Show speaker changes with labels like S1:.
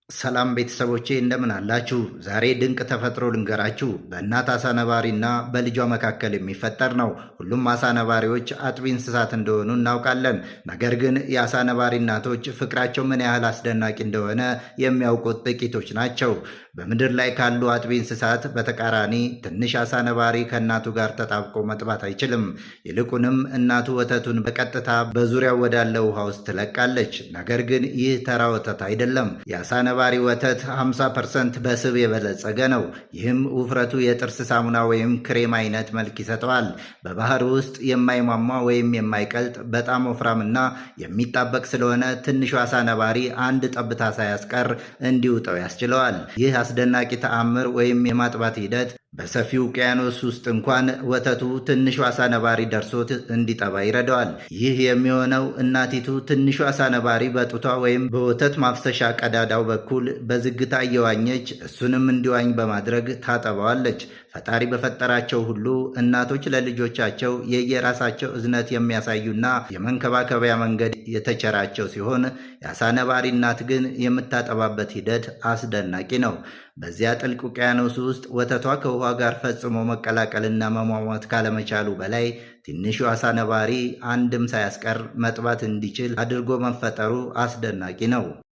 S1: ሰላም ቤተሰቦቼ እንደምን አላችሁ? ዛሬ ድንቅ ተፈጥሮ ልንገራችሁ። በእናት አሳ ነባሪና በልጇ መካከል የሚፈጠር ነው። ሁሉም አሳ ነባሪዎች አጥቢ እንስሳት እንደሆኑ እናውቃለን። ነገር ግን የአሳ ነባሪ እናቶች ፍቅራቸው ምን ያህል አስደናቂ እንደሆነ የሚያውቁት ጥቂቶች ናቸው። በምድር ላይ ካሉ አጥቢ እንስሳት በተቃራኒ ትንሽ አሳ ነባሪ ከእናቱ ጋር ተጣብቆ መጥባት አይችልም። ይልቁንም እናቱ ወተቱን በቀጥታ በዙሪያው ወዳለ ውሃ ውስጥ ትለቃለች። ነገር ግን ይህ ተራ ወተት አይደለም። የአሳ ነባሪ ወተት 50% በስብ የበለጸገ ነው። ይህም ውፍረቱ የጥርስ ሳሙና ወይም ክሬም አይነት መልክ ይሰጠዋል። በባህር ውስጥ የማይሟሟ ወይም የማይቀልጥ በጣም ወፍራምና የሚጣበቅ ስለሆነ ትንሹ አሳ ነባሪ አንድ ጠብታ ሳያስቀር እንዲውጠው ያስችለዋል። ይህ አስደናቂ ተአምር ወይም የማጥባት ሂደት በሰፊው ውቅያኖስ ውስጥ እንኳን ወተቱ ትንሹ አሳ ነባሪ ደርሶት እንዲጠባ ይረዳዋል። ይህ የሚሆነው እናቲቱ ትንሹ አሳ ነባሪ በጡቷ ወይም በወተት ማፍሰሻ ቀዳዳው በኩል በዝግታ እየዋኘች እሱንም እንዲዋኝ በማድረግ ታጠባዋለች። ፈጣሪ በፈጠራቸው ሁሉ እናቶች ለልጆቻቸው የየራሳቸው እዝነት የሚያሳዩና የመንከባከቢያ መንገድ የተቸራቸው ሲሆን የአሳ ነባሪ እናት ግን የምታጠባበት ሂደት አስደናቂ ነው። በዚያ ጥልቅ ውቅያኖስ ውስጥ ወተቷ ከውሃ ጋር ፈጽሞ መቀላቀልና መሟሟት ካለመቻሉ በላይ ትንሹ አሳ ነባሪ አንድም ሳያስቀር መጥባት እንዲችል አድርጎ መፈጠሩ አስደናቂ ነው።